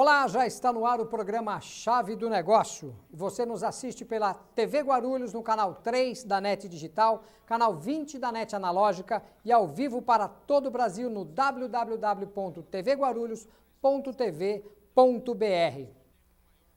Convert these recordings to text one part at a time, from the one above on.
Olá, já está no ar o programa Chave do Negócio. Você nos assiste pela TV Guarulhos no canal 3 da NET Digital, canal 20 da NET Analógica e ao vivo para todo o Brasil no www.tvguarulhos.tv.br.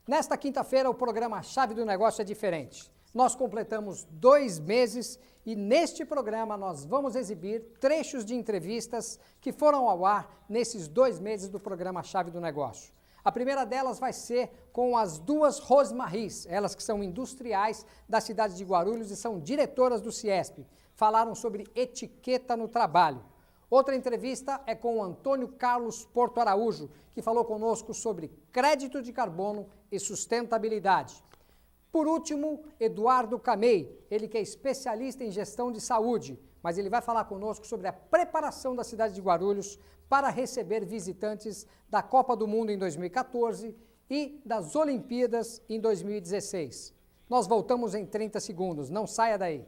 Nesta quinta-feira o programa Chave do Negócio é diferente. Nós completamos 2 meses e neste programa nós vamos exibir trechos de entrevistas que foram ao ar nesses 2 meses do programa Chave do Negócio. A primeira delas vai ser com as duas Rosmaries, elas que são industriais da cidade de Guarulhos e são diretoras do CIESP. Falaram sobre etiqueta no trabalho. Outra entrevista é com o Antônio Carlos Porto Araújo, que falou conosco sobre crédito de carbono e sustentabilidade. Por último, Eduardo Camei, ele que é especialista em gestão de saúde, mas ele vai falar conosco sobre a preparação da cidade de Guarulhos para receber visitantes da Copa do Mundo em 2014 e das Olimpíadas em 2016. Nós voltamos em 30 segundos, não saia daí.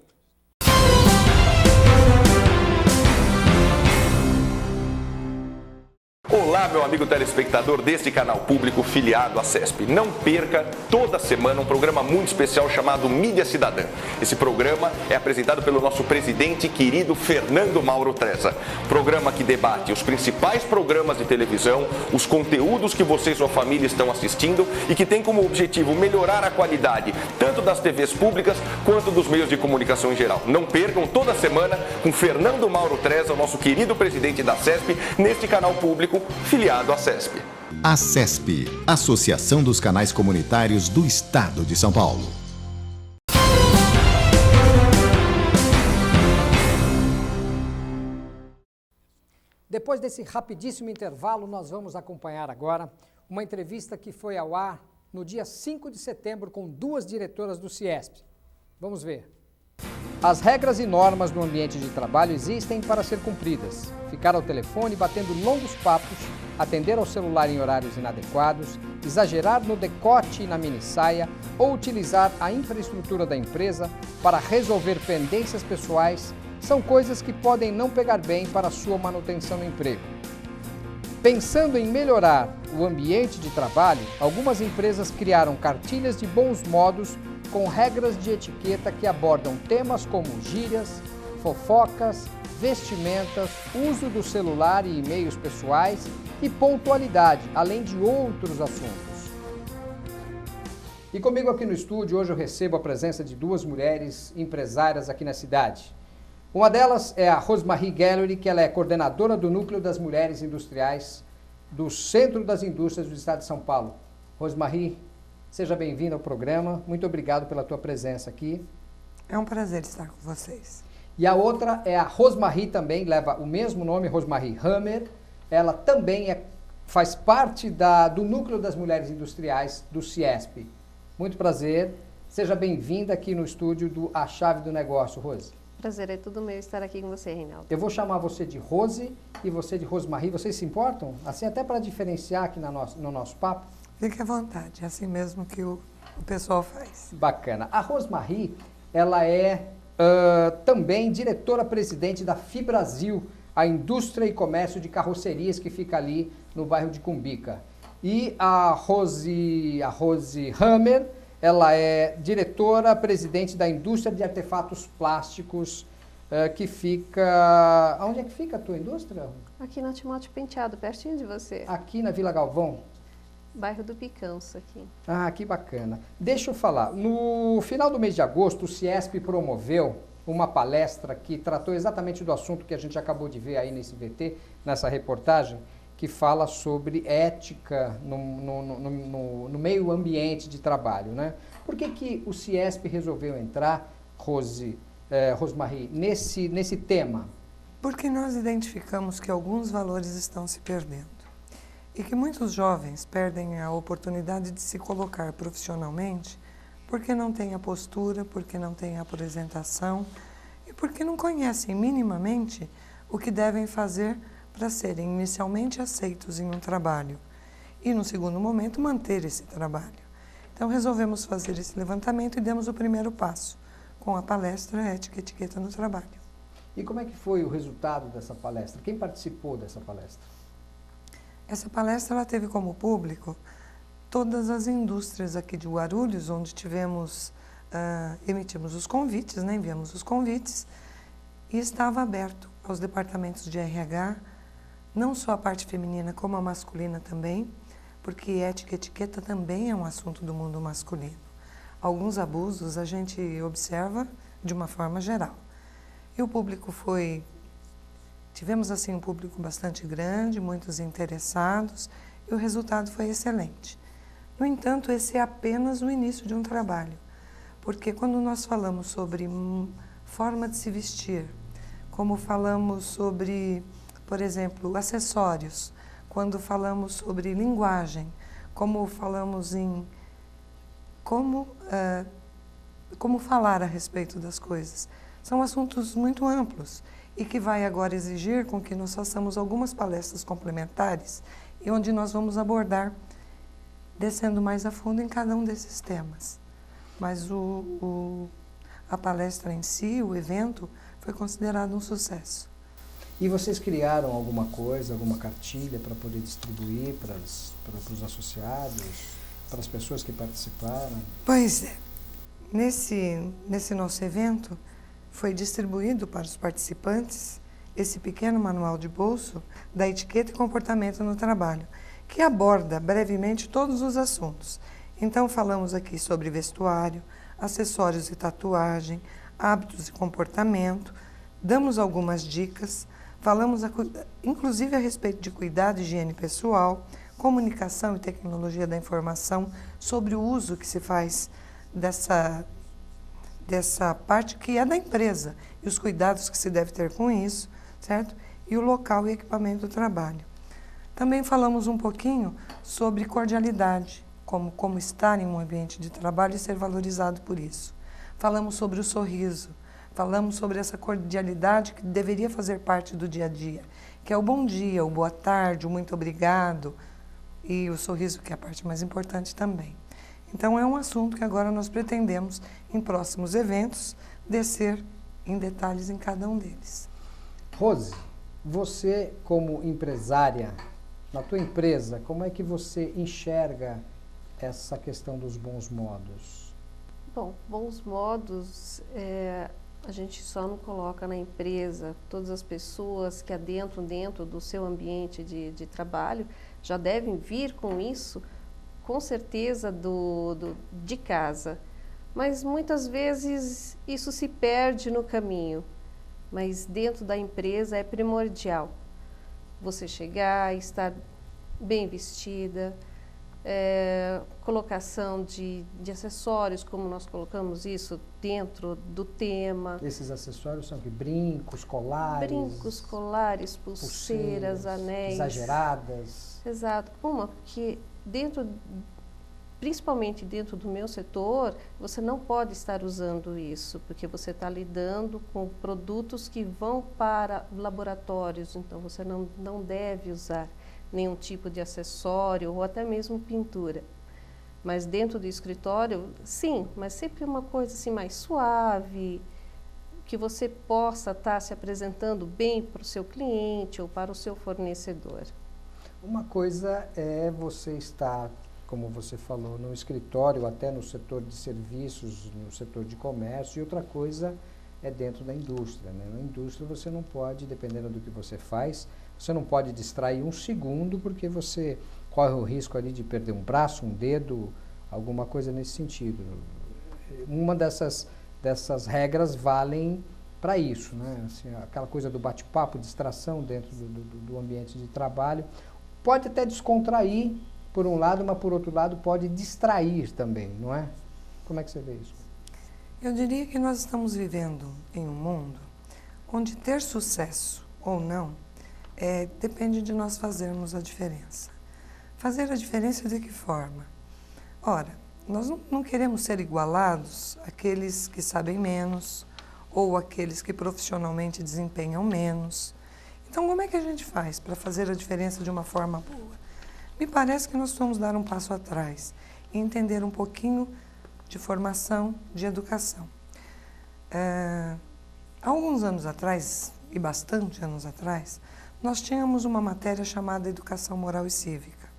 Olá, meu amigo telespectador deste canal público filiado à CESP. Não perca toda semana um programa muito especial chamado Mídia Cidadã. Esse programa é apresentado pelo nosso presidente querido Fernando Mauro Treza. Programa que debate os principais programas de televisão, os conteúdos que você e sua família estão assistindo e que tem como objetivo melhorar a qualidade tanto das TVs públicas quanto dos meios de comunicação em geral. Não percam toda semana com Fernando Mauro Treza, o nosso querido presidente da CESP, neste canal público filiado à CESP. A CESP, Associação dos Canais Comunitários do Estado de São Paulo. Depois desse rapidíssimo intervalo, nós vamos acompanhar agora uma entrevista que foi ao ar no dia 5 de setembro com 2 diretoras do CIESP. Vamos ver. As regras e normas no ambiente de trabalho existem para ser cumpridas. Ficar ao telefone batendo longos papos, atender ao celular em horários inadequados, exagerar no decote e na minissaia ou utilizar a infraestrutura da empresa para resolver pendências pessoais são coisas que podem não pegar bem para a sua manutenção no emprego. Pensando em melhorar o ambiente de trabalho, algumas empresas criaram cartilhas de bons modos com regras de etiqueta que abordam temas como gírias, fofocas, vestimentas, uso do celular e e-mails pessoais e pontualidade, além de outros assuntos. E comigo aqui no estúdio, hoje eu recebo a presença de 2 mulheres empresárias aqui na cidade. Uma delas é a Rosmarie Gallery, que ela é coordenadora do Núcleo das Mulheres Industriais do Centro das Indústrias do Estado de São Paulo. Rosmarie, seja bem-vinda ao programa. Muito obrigado pela tua presença aqui. É um prazer estar com vocês. E a outra é a Rosmarie, também leva o mesmo nome, Rosmarie Hammer. Ela também faz parte do Núcleo das Mulheres Industriais do CIESP. Muito prazer. Seja bem-vinda aqui no estúdio do A Chave do Negócio, Rose. Prazer, é tudo meu estar aqui com você, Reinaldo. Eu vou chamar você de Rose e você de Rosmarie. Vocês se importam? Assim, até para diferenciar aqui no nosso papo? Fique à vontade, é assim mesmo que o pessoal faz. Bacana. A Rosmarie, ela é também diretora-presidente da FIBrasil, a indústria e comércio de carrocerias que fica ali no bairro de Cumbica. E a Rose Hammer, ela é diretora-presidente da indústria de artefatos plásticos que fica... Onde é que fica a tua indústria? Aqui na Timóteo Penteado, pertinho de você. Aqui na Vila Galvão? Bairro do Picanço aqui. Ah, que bacana. Deixa eu falar, no final do mês de agosto, o CIESP promoveu uma palestra que tratou exatamente do assunto que a gente acabou de ver aí nesse VT, nessa reportagem, que fala sobre ética no meio ambiente de trabalho, né? Por que o CIESP resolveu entrar, Rosmarie, nesse tema? Porque nós identificamos que alguns valores estão se perdendo e que muitos jovens perdem a oportunidade de se colocar profissionalmente porque não têm a postura, porque não têm a apresentação e porque não conhecem minimamente o que devem fazer para serem inicialmente aceitos em um trabalho e, no segundo momento, manter esse trabalho. Então, resolvemos fazer esse levantamento e demos o primeiro passo com a palestra Ética e Etiqueta no Trabalho. E como é que foi o resultado dessa palestra? Quem participou dessa palestra? Essa palestra ela teve como público todas as indústrias aqui de Guarulhos, onde emitimos os convites, né, enviamos os convites, e estava aberto aos departamentos de RH, não só a parte feminina como a masculina também, porque ética e etiqueta também é um assunto do mundo masculino. Alguns abusos a gente observa de uma forma geral. E o público tivemos assim um público bastante grande, muitos interessados, e o resultado foi excelente. No entanto, esse é apenas o início de um trabalho, porque quando nós falamos sobre forma de se vestir, como falamos sobre, por exemplo, acessórios, quando falamos sobre linguagem, como falamos em como falar a respeito das coisas, são assuntos muito amplos e que vai agora exigir com que nós façamos algumas palestras complementares e onde nós vamos abordar descendo mais a fundo em cada um desses temas. Mas a palestra em si, o evento, foi considerado um sucesso. E vocês criaram alguma coisa, alguma cartilha para poder distribuir para os associados, para as pessoas que participaram? Pois é. Nesse nosso evento, foi distribuído para os participantes esse pequeno manual de bolso da etiqueta e comportamento no trabalho, que aborda brevemente todos os assuntos. Então, falamos aqui sobre vestuário, acessórios e tatuagem, hábitos e comportamento, damos algumas dicas, falamos inclusive a respeito de cuidado e higiene pessoal, comunicação e tecnologia da informação, sobre o uso que se faz dessa parte que é da empresa e os cuidados que se deve ter com isso, certo? E o local e equipamento do trabalho. Também falamos um pouquinho sobre cordialidade, como estar em um ambiente de trabalho e ser valorizado por isso. Falamos sobre o sorriso, falamos sobre essa cordialidade que deveria fazer parte do dia a dia, que é o bom dia, o boa tarde, o muito obrigado e o sorriso, que é a parte mais importante também. Então, é um assunto que agora nós pretendemos, em próximos eventos, descer em detalhes em cada um deles. Rose, você como empresária, na tua empresa, como é que você enxerga essa questão dos bons modos? Bom, bons modos, a gente só não coloca na empresa. Todas as pessoas que adentram dentro do seu ambiente de trabalho já devem vir com isso, com certeza, de casa. Mas muitas vezes isso se perde no caminho. Mas dentro da empresa é primordial você chegar, estar bem vestida, colocação de acessórios, como nós colocamos isso dentro do tema. Esses acessórios são que brincos, colares? Brincos, colares, pulseiras, anéis. Exageradas. Exato. Porque principalmente dentro do meu setor, você não pode estar usando isso, porque você está lidando com produtos que vão para laboratórios, então você não deve usar nenhum tipo de acessório ou até mesmo pintura. Mas dentro do escritório, sim, mas sempre uma coisa assim mais suave, que você possa estar se apresentando bem para o seu cliente ou para o seu fornecedor. Uma coisa é você estar, como você falou, no escritório, até no setor de serviços, no setor de comércio, e outra coisa é dentro da indústria, né? Na indústria você não pode, dependendo do que você faz, você não pode distrair um segundo, porque você corre o risco ali de perder um braço, um dedo, alguma coisa nesse sentido. Uma dessas regras valem para isso, né? Assim, aquela coisa do bate-papo, distração dentro do ambiente de trabalho, pode até descontrair, por um lado, mas por outro lado pode distrair também, não é? Como é que você vê isso? Eu diria que nós estamos vivendo em um mundo onde ter sucesso ou não depende de nós fazermos a diferença. Fazer a diferença de que forma? Ora, nós não queremos ser igualados àqueles que sabem menos ou àqueles que profissionalmente desempenham menos. Então, como é que a gente faz para fazer a diferença de uma forma boa? Me parece que nós vamos dar um passo atrás e entender um pouquinho de formação, de educação. Há alguns anos atrás, e bastante anos atrás, nós tínhamos uma matéria chamada Educação Moral e Cívica.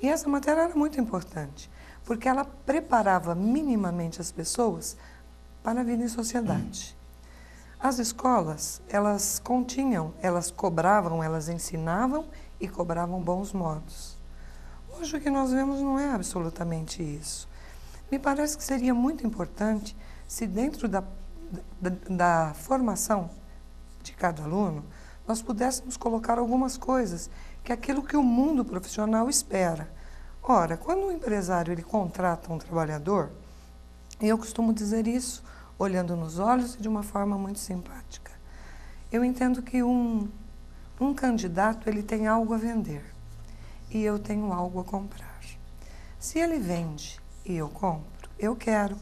E essa matéria era muito importante, porque ela preparava minimamente as pessoas para a vida em sociedade. As escolas, elas continham, elas cobravam, elas ensinavam e cobravam bons modos. Hoje o que nós vemos não é absolutamente isso. Me parece que seria muito importante se dentro da formação de cada aluno, nós pudéssemos colocar algumas coisas, que é aquilo que o mundo profissional espera. Ora, quando um empresário ele contrata um trabalhador, e eu costumo dizer isso, olhando nos olhos e de uma forma muito simpática. Eu entendo que um candidato ele tem algo a vender e eu tenho algo a comprar. Se ele vende e eu compro, eu quero.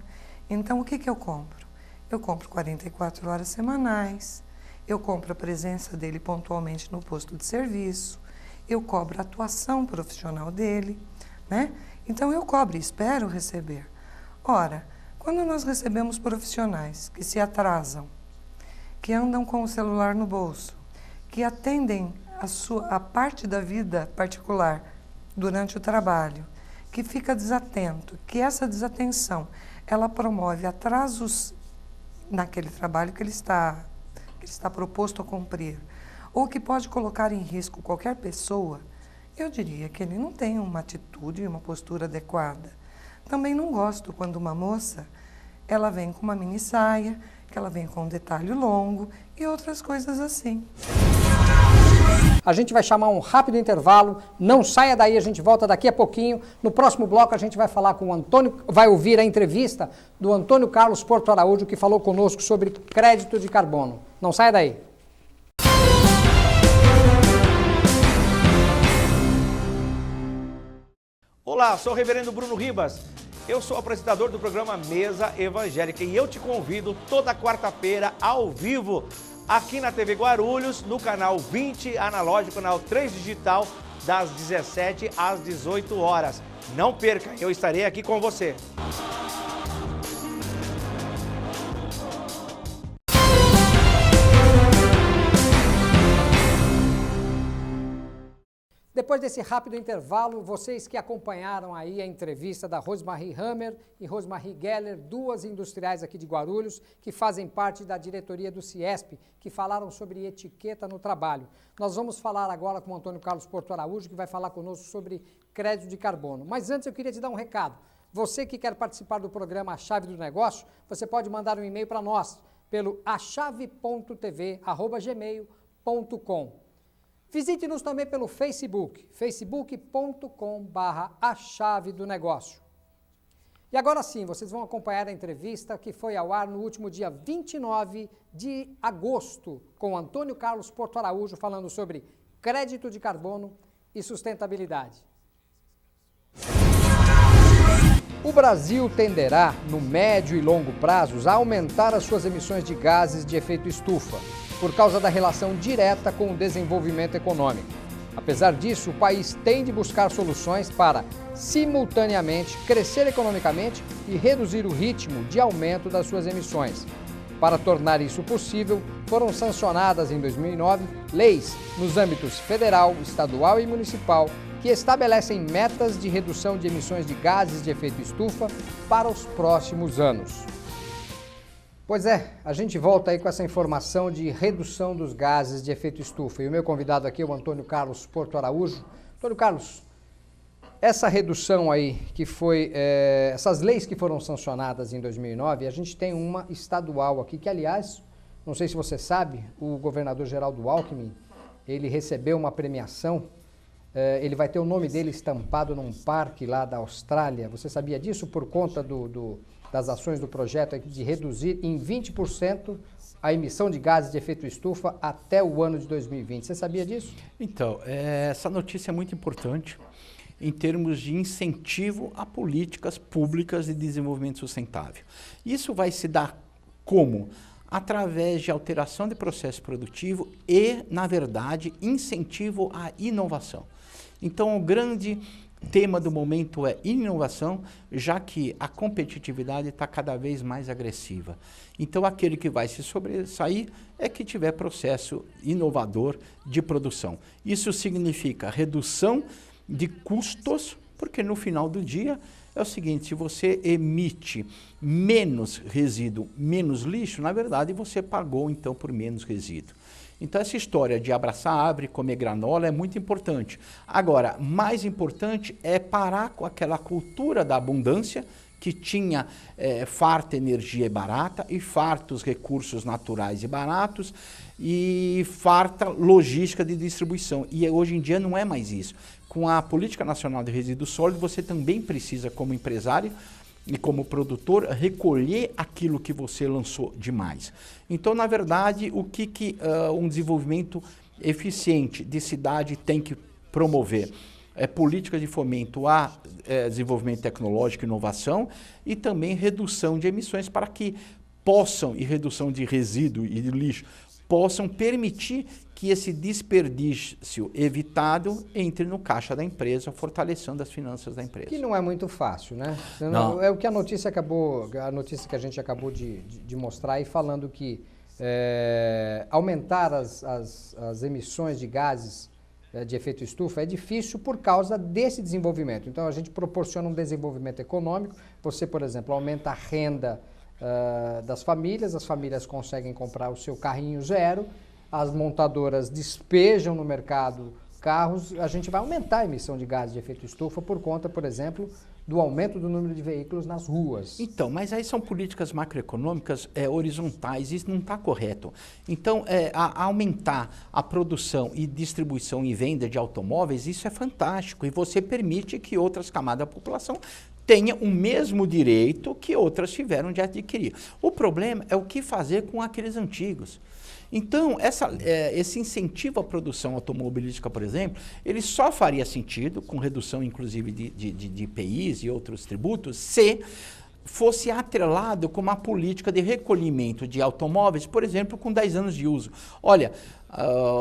Então, o que eu compro? Eu compro 44 horas semanais, eu compro a presença dele pontualmente no posto de serviço, eu cobro a atuação profissional dele, né? Então, eu cobro e espero receber. Ora, quando nós recebemos profissionais que se atrasam, que andam com o celular no bolso, que atendem a parte da vida particular durante o trabalho, que fica desatento, que essa desatenção, ela promove atrasos naquele trabalho que ele está proposto a cumprir, ou que pode colocar em risco qualquer pessoa, eu diria que ele não tem uma atitude e uma postura adequada. Também não gosto quando uma moça, ela vem com uma mini saia, que ela vem com um detalhe longo e outras coisas assim. A gente vai chamar um rápido intervalo, não saia daí, a gente volta daqui a pouquinho. No próximo bloco a gente vai falar com o Antônio, vai ouvir a entrevista do Antônio Carlos Porto Araújo, que falou conosco sobre crédito de carbono. Não saia daí. Olá, sou o reverendo Bruno Ribas. Eu sou apresentador do programa Mesa Evangélica e eu te convido toda quarta-feira ao vivo aqui na TV Guarulhos, no canal 20 analógico, canal 3 digital, das 17 às 18 horas. Não perca, eu estarei aqui com você. Depois desse rápido intervalo, vocês que acompanharam aí a entrevista da Rosemarie Hammer e Rosemarie Geller, duas industriais aqui de Guarulhos, que fazem parte da diretoria do CIESP, que falaram sobre etiqueta no trabalho. Nós vamos falar agora com o Antônio Carlos Porto Araújo, que vai falar conosco sobre crédito de carbono. Mas antes eu queria te dar um recado. Você que quer participar do programa A Chave do Negócio, você pode mandar um e-mail para nós pelo achave.tv@gmail.com. Visite-nos também pelo Facebook, facebook.com/A Chave do Negócio. E agora sim, vocês vão acompanhar a entrevista que foi ao ar no último dia 29 de agosto, com Antônio Carlos Porto Araújo, falando sobre crédito de carbono e sustentabilidade. O Brasil tenderá, no médio e longo prazos, a aumentar as suas emissões de gases de efeito estufa, por causa da relação direta com o desenvolvimento econômico. Apesar disso, o país tem de buscar soluções para, simultaneamente, crescer economicamente e reduzir o ritmo de aumento das suas emissões. Para tornar isso possível, foram sancionadas em 2009 leis nos âmbitos federal, estadual e municipal que estabelecem metas de redução de emissões de gases de efeito estufa para os próximos anos. Pois é, a gente volta aí com essa informação de redução dos gases de efeito estufa. E o meu convidado aqui é o Antônio Carlos Porto Araújo. Antônio Carlos, essa redução aí, que foi, essas leis que foram sancionadas em 2009, a gente tem uma estadual aqui, que aliás, não sei se você sabe, o governador Geraldo Alckmin, ele recebeu uma premiação, ele vai ter o nome dele estampado num parque lá da Austrália. Você sabia disso por conta das ações do projeto de reduzir em 20% a emissão de gases de efeito estufa até o ano de 2020. Você sabia disso? Então, essa notícia é muito importante em termos de incentivo a políticas públicas de desenvolvimento sustentável. Isso vai se dar como? Através de alteração de processo produtivo e, na verdade, incentivo à inovação. Então, o grande tema do momento é inovação, já que a competitividade está cada vez mais agressiva. Então, aquele que vai se sobressair é que tiver processo inovador de produção. Isso significa redução de custos, porque no final do dia é o seguinte, se você emite menos resíduo, menos lixo, na verdade você pagou então por menos resíduo. Então essa história de abraçar a árvore, comer granola é muito importante. Agora, mais importante é parar com aquela cultura da abundância que tinha farta energia barata e fartos recursos naturais e baratos e farta logística de distribuição. E hoje em dia não é mais isso. Com a Política Nacional de Resíduos Sólidos, você também precisa, como empresário e como produtor, recolher aquilo que você lançou demais. Então, na verdade, o que um desenvolvimento eficiente de cidade tem que promover? É política de fomento a desenvolvimento tecnológico e inovação e também redução de emissões para que possam, e redução de resíduo e de lixo, possam permitir que esse desperdício evitado entre no caixa da empresa, fortalecendo as finanças da empresa. Que não é muito fácil, né? Não. É o que a notícia que a gente acabou de mostrar e falando que aumentar as emissões de gases de efeito estufa é difícil por causa desse desenvolvimento. Então a gente proporciona um desenvolvimento econômico, você, por exemplo, aumenta a renda das famílias, as famílias conseguem comprar o seu carrinho zero, as montadoras despejam no mercado carros, a gente vai aumentar a emissão de gases de efeito estufa por conta, por exemplo, do aumento do número de veículos nas ruas. Então, mas aí são políticas macroeconômicas horizontais, isso não está correto. Então, aumentar a produção e distribuição e venda de automóveis, isso é fantástico, e você permite que outras camadas da população tenham o mesmo direito que outras tiveram de adquirir. O problema é o que fazer com aqueles antigos. Então, esse incentivo à produção automobilística, por exemplo, ele só faria sentido, com redução inclusive de IPIs e outros tributos, se fosse atrelado com uma política de recolhimento de automóveis, por exemplo, com 10 anos de uso. Olha,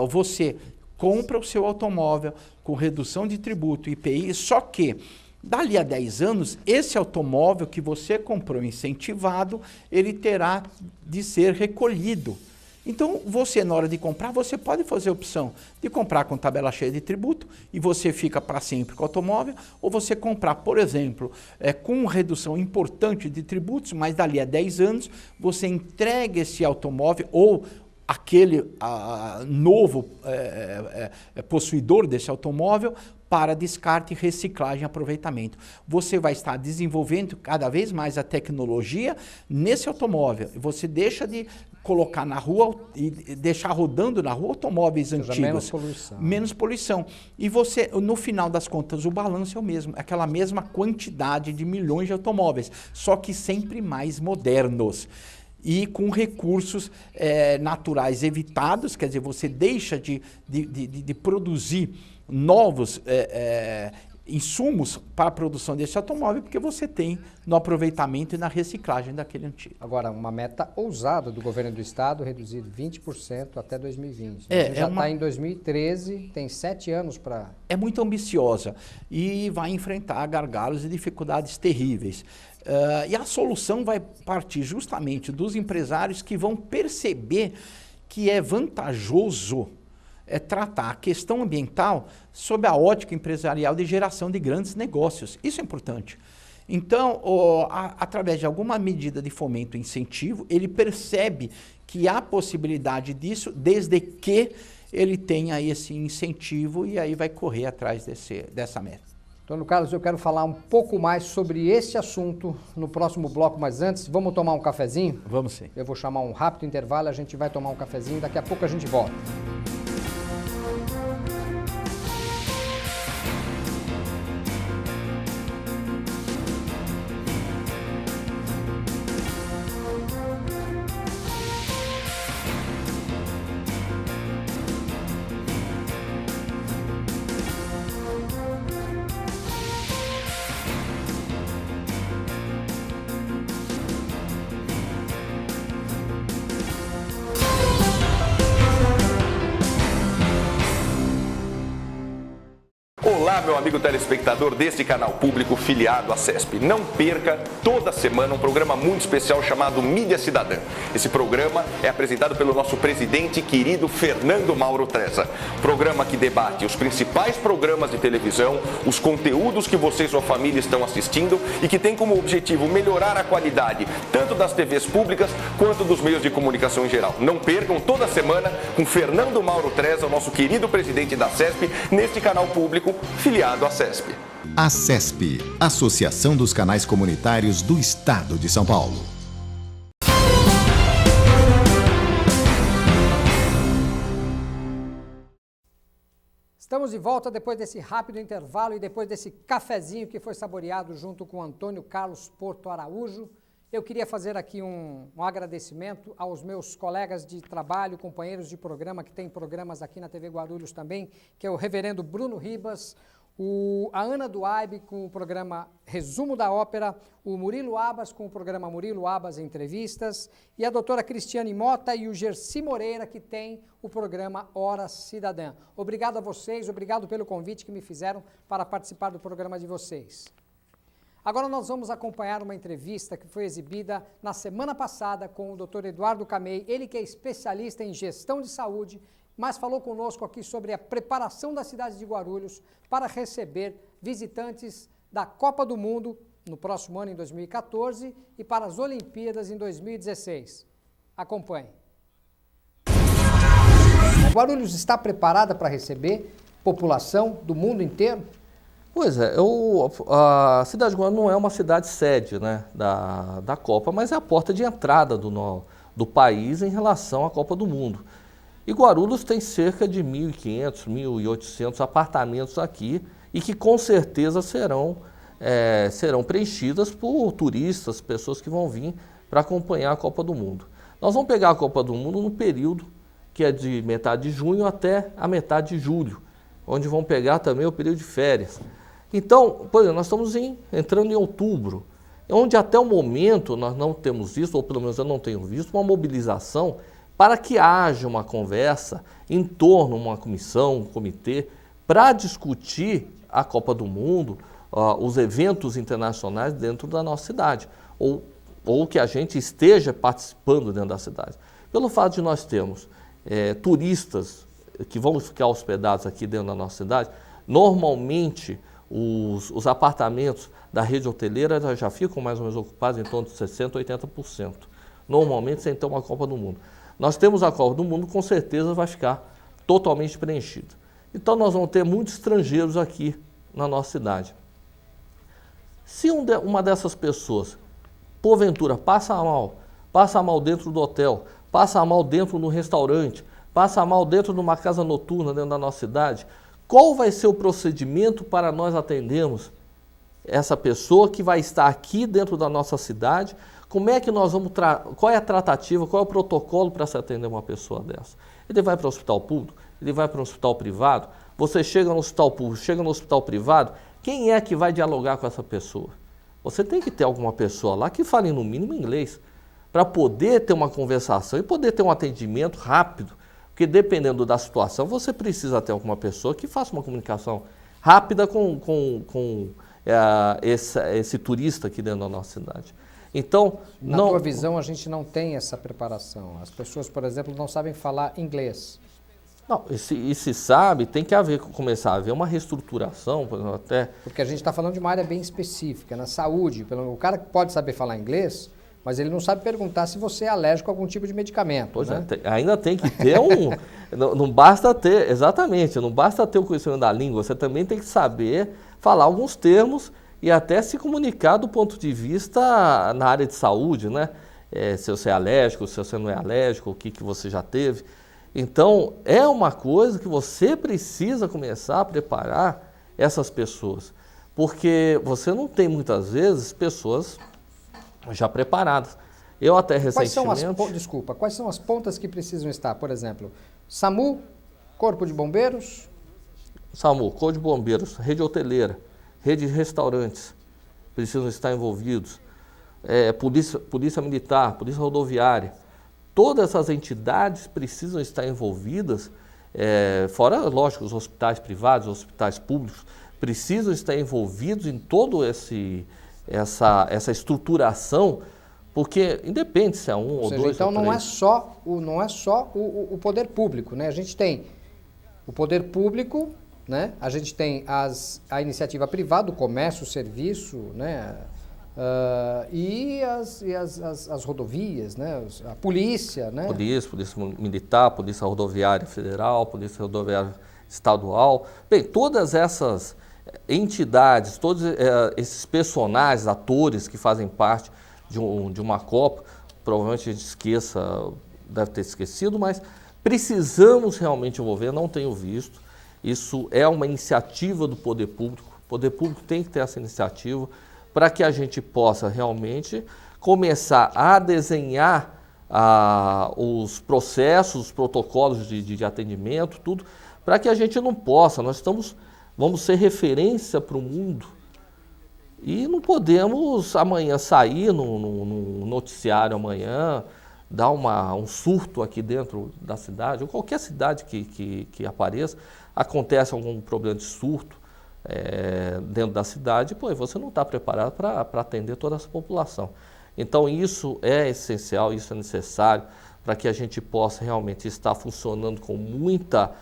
você compra o seu automóvel com redução de tributo e IPI, só que dali a 10 anos, esse automóvel que você comprou incentivado, ele terá de ser recolhido. Então, você, na hora de comprar, você pode fazer a opção de comprar com tabela cheia de tributo e você fica para sempre com o automóvel, ou você comprar, por exemplo, com redução importante de tributos, mas dali a 10 anos, você entrega esse automóvel ou aquele novo possuidor desse automóvel para descarte, reciclagem e aproveitamento. Você vai estar desenvolvendo cada vez mais a tecnologia nesse automóvel. Você deixa de colocar na rua e deixar rodando na rua automóveis antigos. Menos poluição. Menos poluição. E você, no final das contas, o balanço é o mesmo. Aquela mesma quantidade de milhões de automóveis, só que sempre mais modernos. E com recursos naturais evitados, quer dizer, você deixa de produzir novos insumos para a produção desse automóvel, porque você tem no aproveitamento e na reciclagem daquele antigo. Agora, uma meta ousada do governo do estado, reduzir 20% até 2020. A gente já está em 2013, tem 7 anos para... É muito ambiciosa e vai enfrentar gargalos e dificuldades terríveis. E a solução vai partir justamente dos empresários que vão perceber que é vantajoso tratar a questão ambiental sob a ótica empresarial de geração de grandes negócios. Isso é importante. Então, através de alguma medida de fomento e incentivo, ele percebe que há possibilidade disso, desde que ele tenha esse incentivo e aí vai correr atrás dessa meta. Antônio Carlos, eu quero falar um pouco mais sobre esse assunto no próximo bloco, mas antes, vamos tomar um cafezinho? Vamos sim. Eu vou chamar um rápido intervalo, a gente vai tomar um cafezinho, daqui a pouco a gente volta. Olá, meu amigo telespectador deste canal público filiado à CESP. Não perca toda semana um programa muito especial chamado Mídia Cidadã. Esse programa é apresentado pelo nosso presidente querido Fernando Mauro Treza. Programa que debate os principais programas de televisão, os conteúdos que você e sua família estão assistindo e que tem como objetivo melhorar a qualidade tanto das TVs públicas quanto dos meios de comunicação em geral. Não percam toda semana com Fernando Mauro Treza, o nosso querido presidente da CESP, neste canal público filiado à CESP. A CESP, Associação dos Canais Comunitários do Estado de São Paulo. Estamos de volta depois desse rápido intervalo e depois desse cafezinho que foi saboreado junto com Antônio Carlos Porto Araújo. Eu queria fazer aqui um agradecimento aos meus colegas de trabalho, companheiros de programa, que tem programas aqui na TV Guarulhos também, que é o reverendo Bruno Ribas, a Ana Duaib com o programa Resumo da Ópera, o Murilo Abas com o programa Murilo Abas Entrevistas e a doutora Cristiane Mota e o Gersi Moreira que tem o programa Hora Cidadã. Obrigado a vocês, obrigado pelo convite que me fizeram para participar do programa de vocês. Agora nós vamos acompanhar uma entrevista que foi exibida na semana passada com o Dr. Eduardo Camei, ele que é especialista em gestão de saúde, mas falou conosco aqui sobre a preparação da cidade de Guarulhos para receber visitantes da Copa do Mundo no próximo ano, em 2014, e para as Olimpíadas em 2016. Acompanhe. Guarulhos está preparada para receber população do mundo inteiro? Pois é, a cidade de Guarulhos não é uma cidade sede, né, da Copa, mas é a porta de entrada do país em relação à Copa do Mundo. E Guarulhos tem cerca de 1.500, 1.800 apartamentos aqui e que com certeza serão preenchidas por turistas, pessoas que vão vir para acompanhar a Copa do Mundo. Nós vamos pegar a Copa do Mundo no período que é de metade de junho até a metade de julho, onde vão pegar também o período de férias. Então, por exemplo, nós estamos entrando em outubro, onde até o momento nós não temos visto, ou pelo menos eu não tenho visto, uma mobilização para que haja uma conversa em torno de uma comissão, um comitê, para discutir a Copa do Mundo, os eventos internacionais dentro da nossa cidade, ou que a gente esteja participando dentro da cidade. Pelo fato de nós termos turistas que vão ficar hospedados aqui dentro da nossa cidade, normalmente os apartamentos da rede hoteleira já ficam mais ou menos ocupados em torno de 60%, 80%. Normalmente sem ter uma Copa do Mundo. Nós temos a Copa do Mundo, com certeza vai ficar totalmente preenchida. Então nós vamos ter muitos estrangeiros aqui na nossa cidade. Se uma dessas pessoas, porventura, passa mal dentro do hotel, passa mal dentro do restaurante, passa mal dentro de uma casa noturna dentro da nossa cidade, qual vai ser o procedimento para nós atendermos essa pessoa que vai estar aqui dentro da nossa cidade? Como é que nós vamos qual é a tratativa, qual é o protocolo para se atender uma pessoa dessa? Ele vai para o hospital público? Ele vai para um hospital privado? Você chega no hospital público, chega no hospital privado, quem é que vai dialogar com essa pessoa? Você tem que ter alguma pessoa lá que fale no mínimo inglês, para poder ter uma conversação e poder ter um atendimento rápido. Porque dependendo da situação, você precisa ter alguma pessoa que faça uma comunicação rápida com esse turista aqui dentro da nossa cidade. Então, na tua visão, a gente não tem essa preparação. As pessoas, por exemplo, não sabem falar inglês. Não, e se sabe, tem que começar a haver uma reestruturação, por exemplo, até... Porque a gente está falando de uma área bem específica, na saúde. O cara pode saber falar inglês, mas ele não sabe perguntar se você é alérgico a algum tipo de medicamento. Pois né? Ainda tem que ter não basta ter, exatamente, não basta ter o conhecimento da língua, você também tem que saber falar alguns termos e até se comunicar do ponto de vista na área de saúde, né? Se você é alérgico, se você não é alérgico, o que você já teve. Então, é uma coisa que você precisa começar a preparar essas pessoas, porque você não tem muitas vezes pessoas já preparadas. Eu até recentemente... Quais são as pontas que precisam estar? Por exemplo, SAMU, Corpo de Bombeiros? SAMU, Corpo de Bombeiros, rede hoteleira, rede de restaurantes precisam estar envolvidos, polícia militar, polícia rodoviária. Todas essas entidades precisam estar envolvidas, fora, lógico, os hospitais privados, os hospitais públicos, precisam estar envolvidos em todo essa estruturação, porque independe se é um ou seja, dois então ou três. não é só o poder público, né? A gente tem o poder público, né? A gente tem a iniciativa privada, o comércio, o serviço, né? E as rodovias, né? A polícia, né? Polícia militar, polícia rodoviária federal, polícia rodoviária estadual. Bem, todas essas entidades, todos esses personagens, atores que fazem parte de uma Copa, provavelmente a gente deve ter esquecido, mas precisamos realmente envolver, não tenho visto. Isso é uma iniciativa do poder público. O poder público tem que ter essa iniciativa para que a gente possa realmente começar a desenhar os processos, os protocolos de atendimento, tudo, para que a gente não possa. Vamos ser referência para o mundo e não podemos amanhã sair no noticiário amanhã, dar um surto aqui dentro da cidade, ou qualquer cidade que apareça, acontece algum problema de surto dentro da cidade, pô, você não está preparado para atender toda essa população. Então isso é essencial, isso é necessário para que a gente possa realmente estar funcionando com muita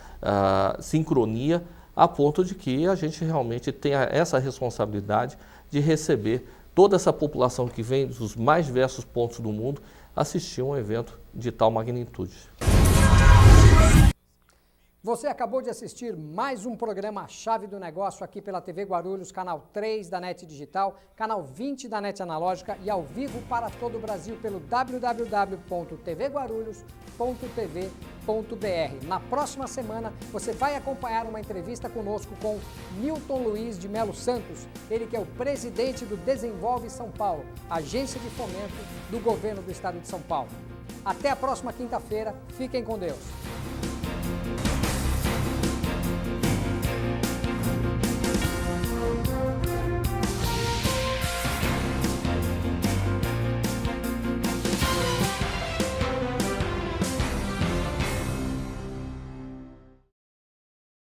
sincronia, a ponto de que a gente realmente tenha essa responsabilidade de receber toda essa população que vem dos mais diversos pontos do mundo assistir um evento de tal magnitude. Você acabou de assistir mais um programa Chave do Negócio aqui pela TV Guarulhos, canal 3 da NET Digital, canal 20 da NET Analógica e ao vivo para todo o Brasil pelo www.tvguarulhos.tv.br. Na próxima semana você vai acompanhar uma entrevista conosco com Milton Luiz de Melo Santos, ele que é o presidente do Desenvolve São Paulo, agência de fomento do governo do estado de São Paulo. Até a próxima quinta-feira, fiquem com Deus.